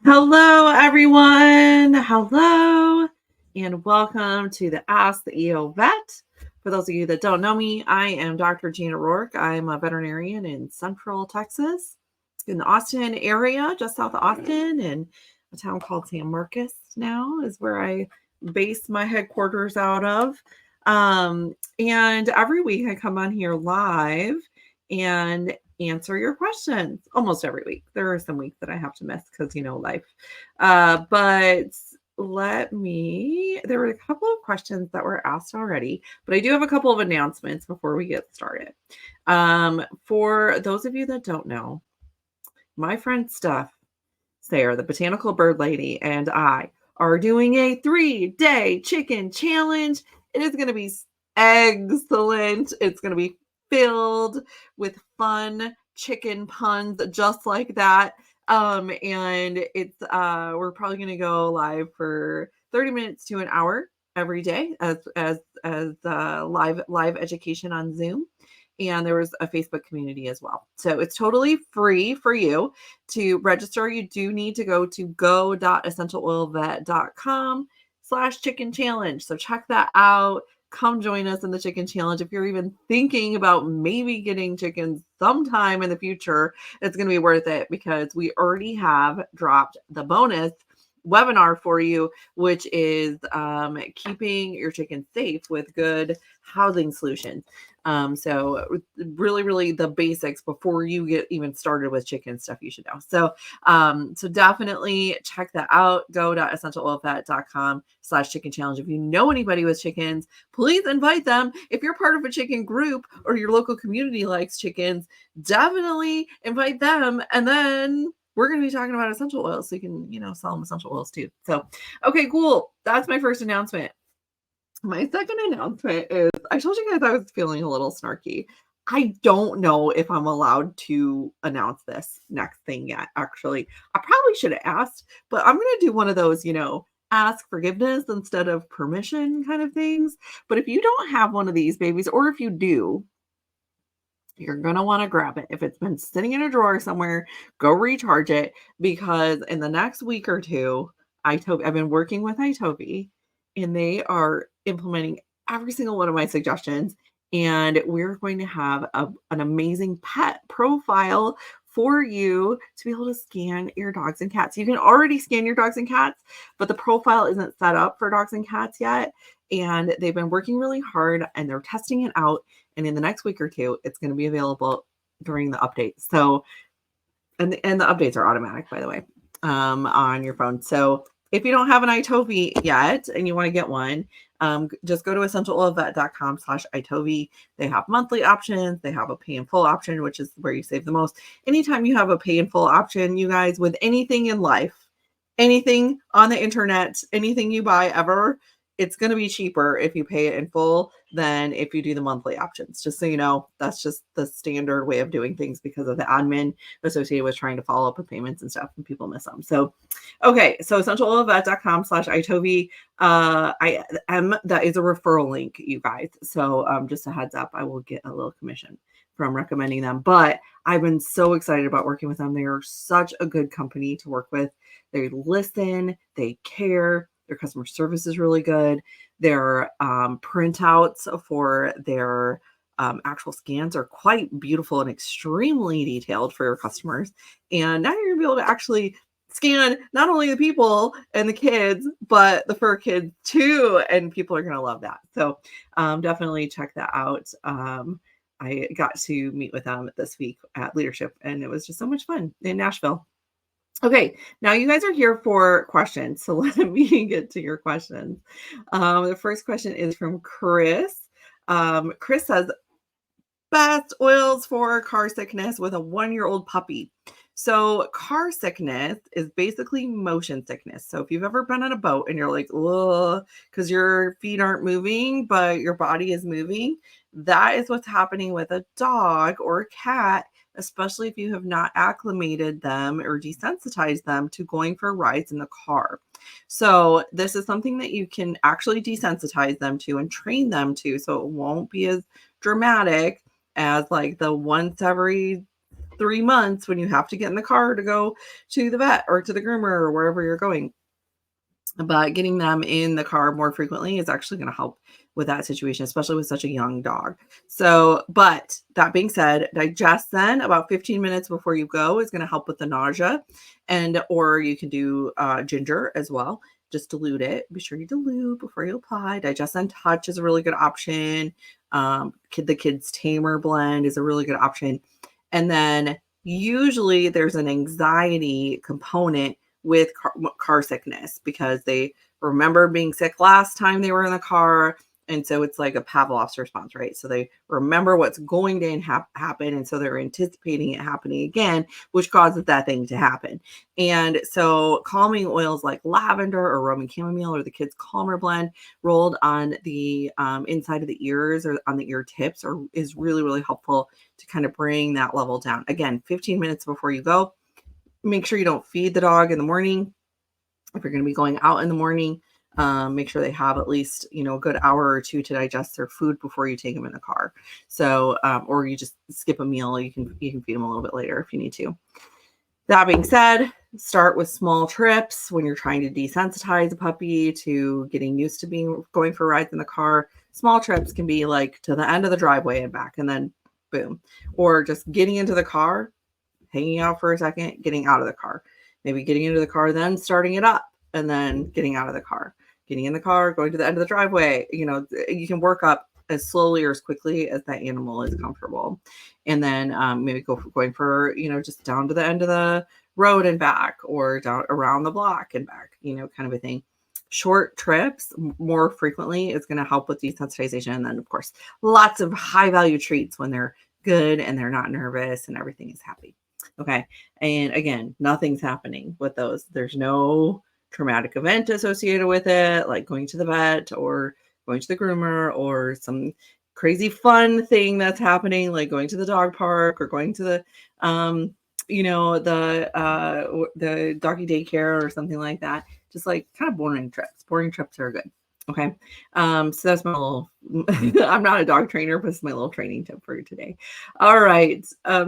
Hello, everyone. Hello, and welcome to the Ask the EO Vet. For those of you that don't know me, I am Dr. Gina Roark. I'm a veterinarian in Central Texas, in the Austin area, just south of Austin, and a town called San Marcos now is where I base my headquarters out of. And every week I come on here live and answer your questions almost every week. There are some weeks that I have to miss because, life. But there were a couple of questions that were asked already, but I do have a couple of announcements before we get started. For those of you that don't know, my friend Steph Sayer, the botanical bird lady, and I are doing a 3-day chicken challenge. It is going to be excellent. It's going to be filled with fun chicken puns just like that. And it's we're probably going to go live for 30 minutes to an hour every day as live education on Zoom. And there was a Facebook community as well. So it's totally free for you to register. You do need to go to go.essentialoilvet.com/chicken challenge. So check that out. Come join us in the chicken challenge. If you're even thinking about maybe getting chickens sometime in the future, it's going to be worth it because we already have dropped the bonus webinar for you, which is keeping your chickens safe with good housing solutions. So really the basics before you get even started with chicken stuff you should know. So definitely check that out. Go.essentialoilvet.com/chicken challenge. If you know anybody with chickens, please invite them. If you're part of a chicken group or your local community likes chickens, definitely invite them. And then we're going to be talking about essential oils so you can, sell them essential oils too. So, okay, cool. That's my first announcement. My second announcement is I told you guys I was feeling a little snarky. I don't know if I'm allowed to announce this next thing yet, actually. I probably should have asked, but I'm going to do one of those, ask forgiveness instead of permission kind of things. But if you don't have one of these babies, or if you do, you're going to want to grab it. If it's been sitting in a drawer somewhere, go recharge it because in the next week or two, I've been working with Itobi and they are implementing every single one of my suggestions. And we're going to have an amazing pet profile for you to be able to scan your dogs and cats. You can already scan your dogs and cats, but the profile isn't set up for dogs and cats yet. And they've been working really hard and they're testing it out. And in the next week or two, it's going to be available during the update. So, and the updates are automatic, by the way, on your phone. So if you don't have an Itobi yet and you want to get one, just go to essentialoilvet.com/Itobi. They have monthly options. They have a pay in full option, which is where you save the most. Anytime you have a pay in full option, you guys, with anything in life, anything on the internet, anything you buy ever, it's going to be cheaper if you pay it in full than if you do the monthly options. Just so you know, that's just the standard way of doing things because of the admin associated with trying to follow up with payments and stuff and people miss them. So, okay. So essentialoilvet.com/Itobi. That is a referral link, you guys. So just a heads up, I will get a little commission from recommending them, but I've been so excited about working with them. They are such a good company to work with. They listen, they care. Their customer service is really good. Their printouts for their actual scans are quite beautiful and extremely detailed for your customers. And now you're going to be able to actually scan not only the people and the kids, but the fur kids too. And people are going to love that. So definitely check that out. I got to meet with them this week at Leadership, and it was just so much fun in Nashville. Okay, now you guys are here for questions, so let me get to your questions. The first question is from Chris. Chris says, best oils for car sickness with a 1-year-old puppy. So car sickness is basically motion sickness. So if you've ever been on a boat and you're like, ugh, because your feet aren't moving, but your body is moving, that is what's happening with a dog or a cat, especially if you have not acclimated them or desensitized them to going for rides in the car. So this is something that you can actually desensitize them to and train them to, so it won't be as dramatic as like the once every 3 months when you have to get in the car to go to the vet or to the groomer or wherever you're going. But getting them in the car more frequently is actually going to help with that situation, especially with such a young dog. So, but that being said, digest then about 15 minutes before you go is going to help with the nausea. And, or you can do ginger as well. Just dilute it. Be sure you dilute before you apply. Digest and touch is a really good option. The Kids Tamer blend is a really good option. And then usually there's an anxiety component with car sickness because they remember being sick last time they were in the car. And so it's like a Pavlov's response, right? So they remember what's going to happen. And so they're anticipating it happening again, which causes that thing to happen. And so calming oils like lavender or Roman chamomile or the Kids Calmer blend rolled on the inside of the ears or on the ear tips is really, really helpful to kind of bring that level down. Again, 15 minutes before you go. Make sure you don't feed the dog in the morning. If you're going to be going out in the morning, make sure they have at least, a good hour or two to digest their food before you take them in the car. So, or you just skip a meal. You can feed them a little bit later if you need to. That being said, start with small trips when you're trying to desensitize a puppy to getting used to going for rides in the car. Small trips can be like to the end of the driveway and back, and then boom. Or just getting into the car, hanging out for a second, getting out of the car, maybe getting into the car, then starting it up, and then getting out of the car, getting in the car, going to the end of the driveway. You can work up as slowly or as quickly as that animal is comfortable. And then maybe going for, just down to the end of the road and back, or down around the block and back, kind of a thing. Short trips more frequently is going to help with desensitization. And then, of course, lots of high value treats when they're good and they're not nervous and everything is happy. Okay. And again, nothing's happening with those. There's no traumatic event associated with it, like going to the vet or going to the groomer or some crazy fun thing that's happening, like going to the dog park or going to the doggy daycare or something like that. Just like kind of boring trips. Boring trips are good. Okay. So that's my little, I'm not a dog trainer, but it's my little training tip for you today. All right.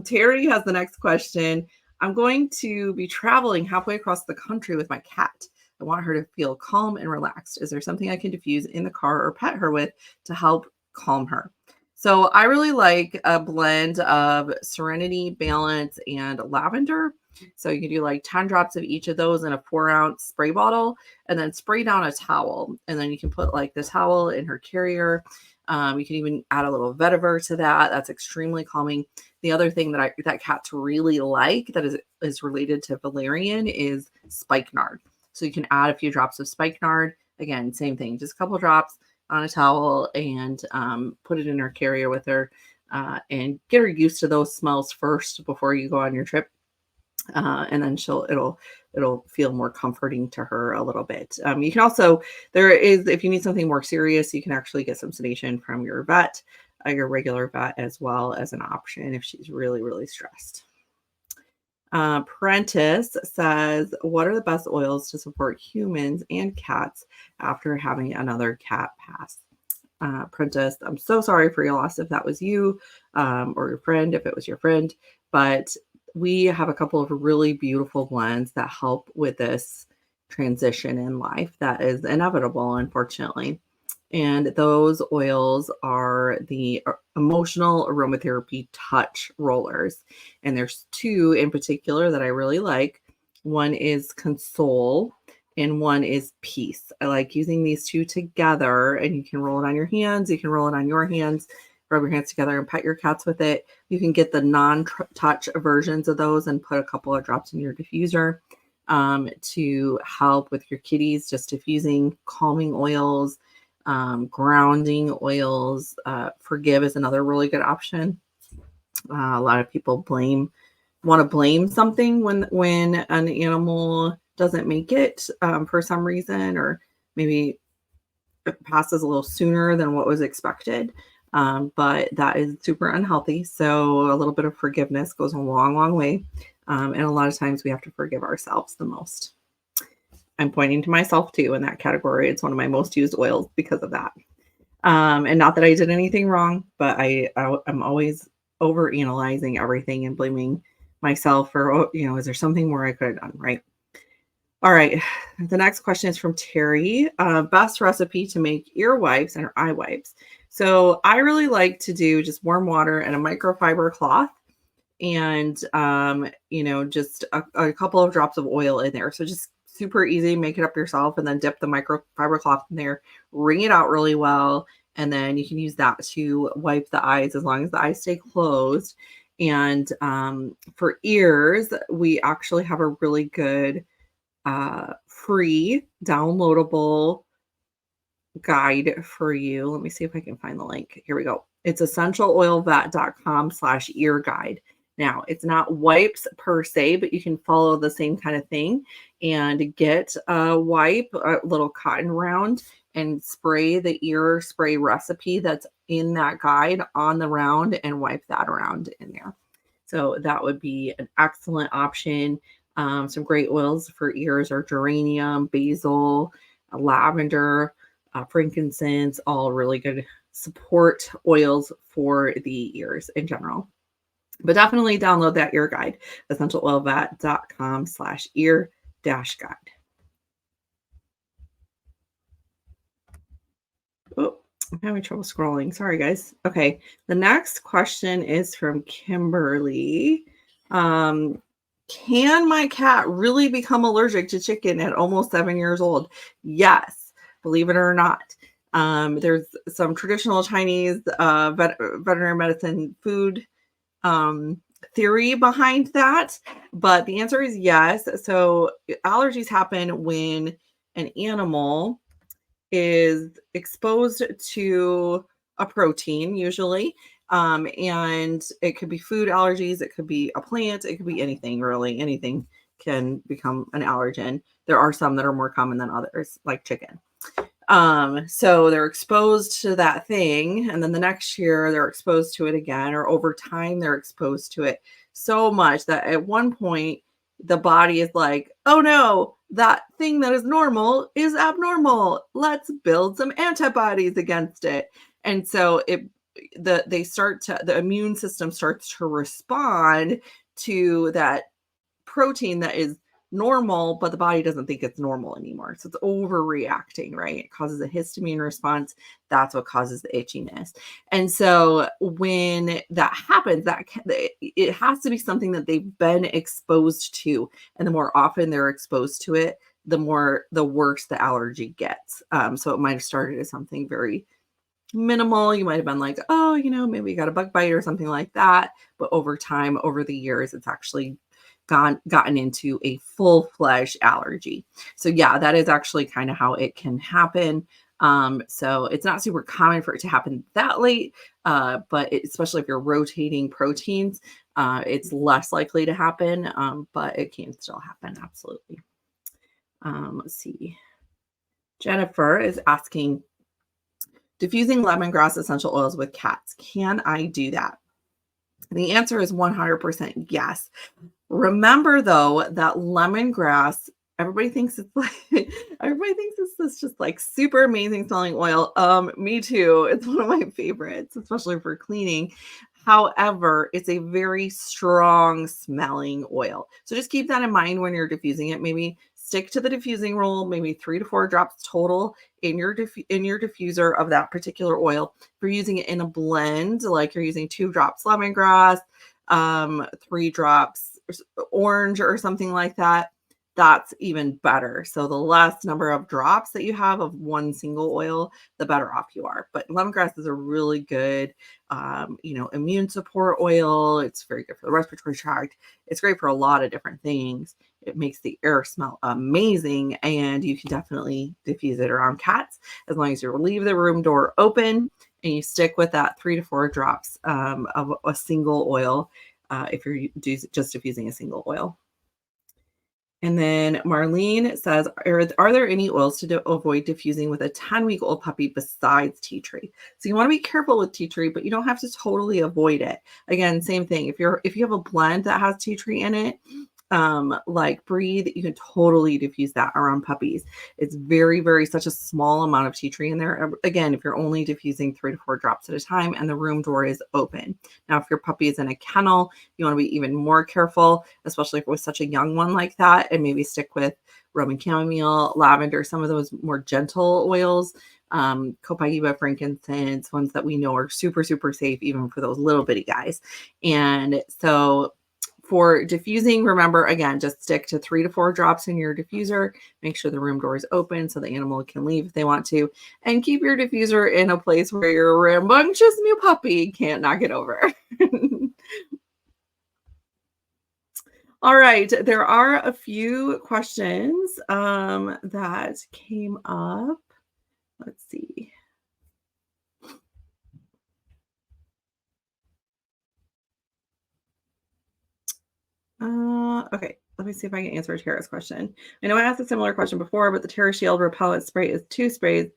Terry has the next question. I'm going to be traveling halfway across the country with my cat. I want her to feel calm and relaxed. Is there something I can diffuse in the car or pet her with to help calm her? So I really like a blend of Serenity, Balance, and Lavender. So you can do like 10 drops of each of those in a 4-ounce spray bottle and then spray down a towel. And then you can put like the towel in her carrier. You can even add a little vetiver to that. That's extremely calming. The other thing that cats really like that is related to valerian is spikenard. So you can add a few drops of spikenard. Again, same thing, just a couple drops on a towel and put it in her carrier with her and get her used to those smells first before you go on your trip. And then it'll feel more comforting to her a little bit. You can also, if you need something more serious, you can actually get some sedation from your vet, your regular vet, as well as an option if she's really, really stressed. Prentice says, what are the best oils to support humans and cats after having another cat pass? Prentice, I'm so sorry for your loss if that was you or your friend, if it was your friend, but we have a couple of really beautiful blends that help with this transition in life that is inevitable, unfortunately. And those oils are the emotional aromatherapy touch rollers. And there's two in particular that I really like. One is Console and one is Peace. I like using these two together, and you can roll it on your hands. You can roll it on your hands, rub your hands together and pet your cats with it. You can get the non-touch versions of those and put a couple of drops in your diffuser to help with your kitties, just diffusing, calming oils, grounding oils. Forgive is another really good option. A lot of people want to blame something when an animal doesn't make it for some reason, or maybe it passes a little sooner than what was expected. But that is super unhealthy. So a little bit of forgiveness goes a long, long way. And a lot of times we have to forgive ourselves the most. I'm pointing to myself too in that category. It's one of my most used oils because of that. And not that I did anything wrong, but I'm always over analyzing everything and blaming myself, or, oh, is there something more I could have done? Right. All right. The next question is from Terry. Best recipe to make ear wipes and eye wipes. So I really like to do just warm water and a microfiber cloth and just a couple of drops of oil in there. So just super easy, make it up yourself, and then dip the microfiber cloth in there, wring it out really well, and then you can use that to wipe the eyes as long as the eyes stay closed. And for ears, we actually have a really good free downloadable guide for you. Let me see if I can find the link. Here we go. It's essentialoilvet.com/ear guide. Now, it's not wipes per se, but you can follow the same kind of thing and get a wipe, a little cotton round, and spray the ear spray recipe that's in that guide on the round and wipe that around in there. So that would be an excellent option. Some great oils for ears are geranium, basil, lavender, frankincense, all really good support oils for the ears in general. But definitely download that ear guide, essentialoilvet.com/ear-guide. Oh, I'm having trouble scrolling. Sorry, guys. Okay. The next question is from Kimberly. Can my cat really become allergic to chicken at almost 7 years old? Yes, believe it or not. There's some traditional Chinese veterinary medicine food theory behind that, but the answer is yes. So allergies happen when an animal is exposed to a protein, usually. And it could be food allergies, it could be a plant, it could be anything, really. Anything can become an allergen. There are some that are more common than others, like chicken. So they're exposed to that thing, and then the next year they're exposed to it again, or over time they're exposed to it so much that at one point the body is like, oh no, that thing that is normal is abnormal. Let's build some antibodies against it. And so the immune system starts to respond to that protein that is normal, but the body doesn't think it's normal anymore. So it's overreacting, right? It causes a histamine response. That's what causes the itchiness. And so when that happens, it has to be something that they've been exposed to. And the more often they're exposed to it, the worse the allergy gets. So it might have started as something very minimal. You might have been like, oh, maybe you got a bug bite or something like that. But over time, over the years, it's actually gotten into a full-fledged allergy. So yeah, that is actually kind of how it can happen. So it's not super common for it to happen that late, but especially if you're rotating proteins, it's less likely to happen, but it can still happen, absolutely. Let's see. Jennifer is asking, diffusing lemongrass essential oils with cats. Can I do that? The answer is 100% yes. Remember though that lemongrass, everybody thinks it's this just like super amazing smelling oil. Me too. It's one of my favorites, especially for cleaning. However, it's a very strong smelling oil. So just keep that in mind when you're diffusing it. Maybe stick to the diffusing rule, maybe 3 to 4 drops total in your diffuser of that particular oil. If you're using it in a blend, like you're using 2 drops lemongrass, 3 drops orange or something like that, that's even better. So the less number of drops that you have of one single oil, the better off you are. But lemongrass is a really good, immune support oil. It's very good for the respiratory tract. It's great for a lot of different things. It makes the air smell amazing, and you can definitely diffuse it around cats as long as you leave the room door open and you stick with that 3 to 4 drops of a single oil if you're just diffusing a single oil. And then Marlene says, are there any oils to avoid diffusing with a 10-week-old puppy besides tea tree? So you want to be careful with tea tree, but you don't have to totally avoid it. Again, same thing. If you have a blend that has tea tree in it, like Breathe, you can totally diffuse that around puppies. It's very, very such a small amount of tea tree in there. Again, if you're only diffusing 3 to 4 drops at a time and the room door is open. Now, if your puppy is in a kennel, you want to be even more careful, especially if it was such a young one like that, and maybe stick with Roman chamomile, lavender, some of those more gentle oils, copaiba, frankincense, ones that we know are super, super safe, even for those little bitty guys. And so for diffusing, remember, again, just stick to 3 to 4 drops in your diffuser. Make sure the room door is open so the animal can leave if they want to. And keep your diffuser in a place where your rambunctious new puppy can't knock it over. All right. There are a few questions that came up. Let's see. Okay, let me see if I can answer Tara's question. I know I asked a similar question before, but the Terra Shield repellent spray is 2 sprays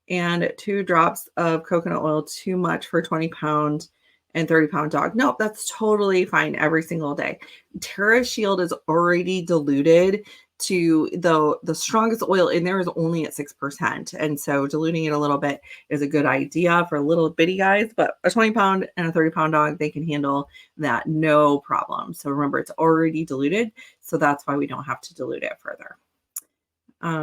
and 2 drops of coconut oil too much for 20-pound and 30-pound dog. Nope, that's totally fine every single day. Terra Shield is already diluted to the strongest oil in there is only at 6%. And so diluting it a little bit is a good idea for little bitty guys, but a 20-pound and a 30-pound dog, they can handle that no problem. So remember, it's already diluted. So that's why we don't have to dilute it further.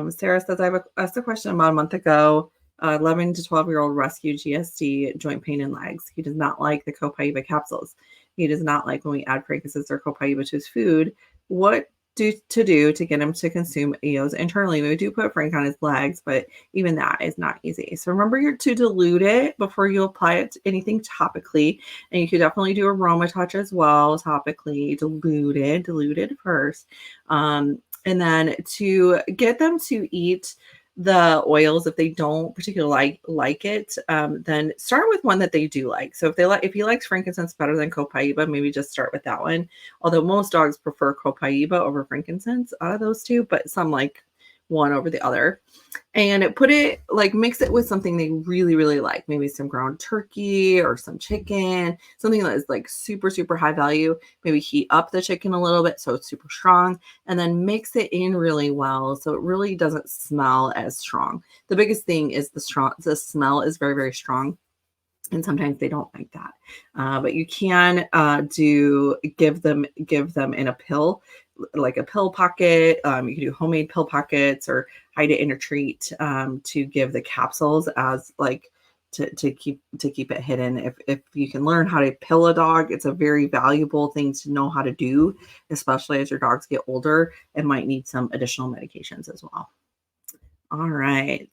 Sarah says, I asked a question about a month ago. 11 to 12-year-old rescue GSD, joint pain in legs. He does not like the copaiba capsules. He does not like when we add frankincense or copaiba to his food. What to do to get him to consume EOs internally? We do put frank on his legs, but even that is not easy. So remember to dilute it before you apply it to anything topically. And you could definitely do aroma touch as well, topically, diluted first. And then to get them to eat the oils, if they don't particularly like it, then start with one that they do like. So if he likes frankincense better than copaiba, maybe just start with that one. Although most dogs prefer copaiba over frankincense out of those two, but some like one over the other. And mix it with something they really, really like. Maybe some ground turkey or some chicken, something that is like super, super high value. Maybe heat up the chicken a little bit so it's super strong, and then mix it in really well so it really doesn't smell as strong. The biggest thing is the smell is very, very strong. And sometimes they don't like that. But you can give them in a pill, like a pill pocket. You can do homemade pill pockets or hide it in a treat to give the capsules as like to keep it hidden. If you can learn how to pill a dog, it's a very valuable thing to know how to do, especially as your dogs get older and might need some additional medications as well. All right.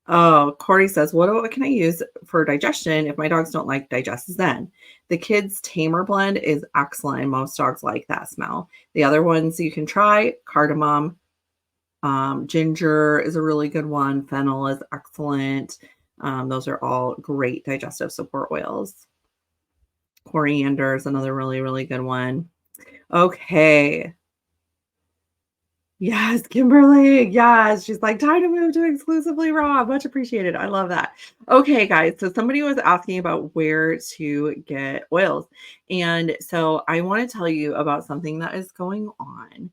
Oh, Corey says, what can I use for digestion if my dogs don't like Digest Zen? The Kids Tamer blend is excellent. Most dogs like that smell. The other ones you can try, cardamom, ginger is a really good one. Fennel is excellent. Those are all great digestive support oils. Coriander is another really, really good one. Okay. Yes, Kimberly. Yes. She's like, time to move to exclusively raw. Much appreciated. I love that. Okay, guys. So somebody was asking about where to get oils. And so I want to tell you about something that is going on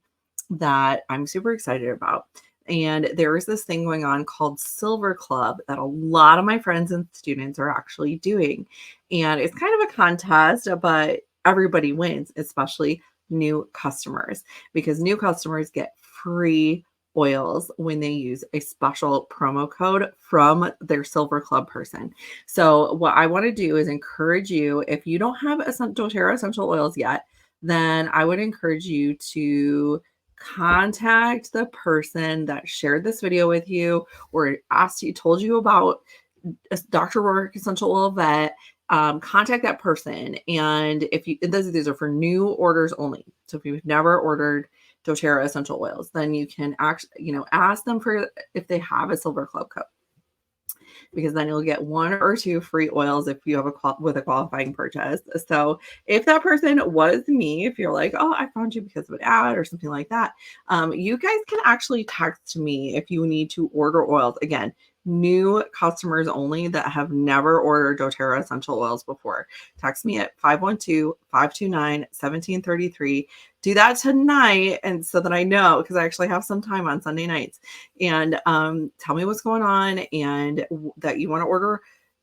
that I'm super excited about. And there is this thing going on called Silver Club that a lot of my friends and students are actually doing. And it's kind of a contest, but everybody wins, especially new customers, because new customers get free oils when they use a special promo code from their Silver Club person. So what I want to do is encourage you, if you don't have doTERRA essential oils yet, then I would encourage you to contact the person that shared this video with you or told you about Dr. Roark Essential Oil Vet. Contact that person. And these are for new orders only. So if you've never ordered doTERRA essential oils, then you can ask them for if they have a Silver Club code, because then you'll get 1 or 2 free oils if you have with a qualifying purchase. So if that person was me, if you're like, oh, I found you because of an ad or something like that, you guys can actually text me if you need to order oils. Again, new customers only that have never ordered doTERRA essential oils before. Text me at 512-529-1733. Do that tonight, and so that I know, because I actually have some time on Sunday nights. And tell me what's going on and that you want to order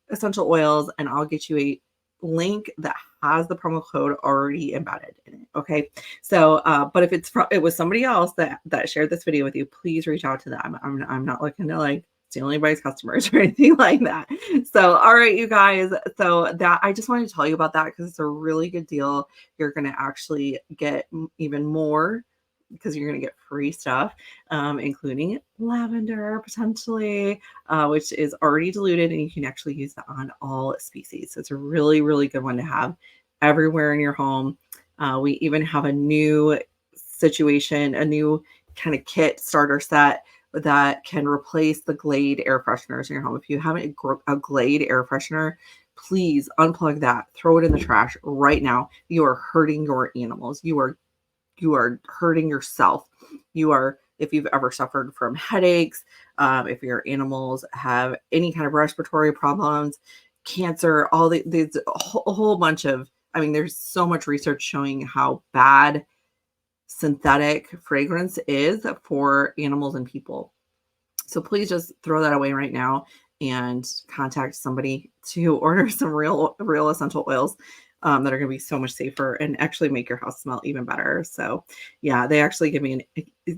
essential oils, and I'll get you a link that has the promo code already embedded in it. Okay. So, but if it was somebody else that shared this video with you, please reach out to them. I'm not looking to like steal anybody's customers or anything like that. So, all right, you guys. So that I just wanted to tell you about that because it's a really good deal. You're going to actually get even more because you're going to get free stuff, including lavender potentially, which is already diluted, and you can actually use that on all species. So it's a really, really good one to have everywhere in your home. We even have a new situation, a new kind of kit starter set that can replace the Glade air fresheners in your home. If you have a Glade air freshener, please unplug that, throw it in the trash right now. You are hurting your animals. You are hurting yourself. If you've ever suffered from headaches, if your animals have any kind of respiratory problems, cancer, these a whole bunch of, there's so much research showing how bad synthetic fragrance is for animals and people. So please just throw that away right now and contact somebody to order some real essential oils that are going to be so much safer and actually make your house smell even better. So yeah, they actually give me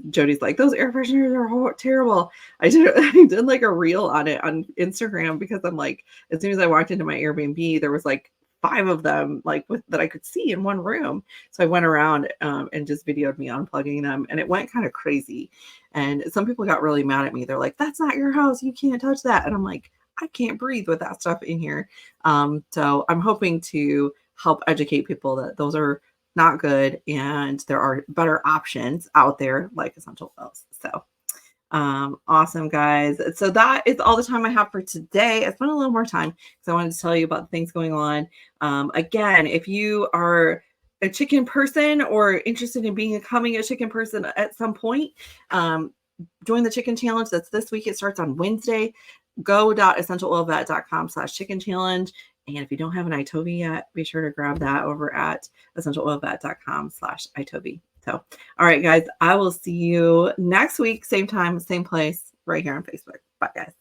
Jody's like, those air fresheners are terrible. I did like a reel on it on Instagram because I'm like, as soon as I walked into my Airbnb, there was like 5 of them that I could see in one room. So I went around and just videoed me unplugging them, and it went kind of crazy. And some people got really mad at me. They're like, that's not your house. You can't touch that. And I'm like, I can't breathe with that stuff in here. So I'm hoping to help educate people that those are not good and there are better options out there like essential oils. So awesome, guys. So that is all the time I have for today. I spent a little more time because I wanted to tell you about the things going on. Again, if you are a chicken person or interested in becoming a chicken person at some point, join the chicken challenge. That's this week. It starts on Wednesday. go.essentialoilvet.com/chicken challenge. And if you don't have an iToby yet, be sure to grab that over at essentialoilvet.com/iToby. So, all right, guys, I will see you next week, same time, same place, right here on Facebook. Bye, guys.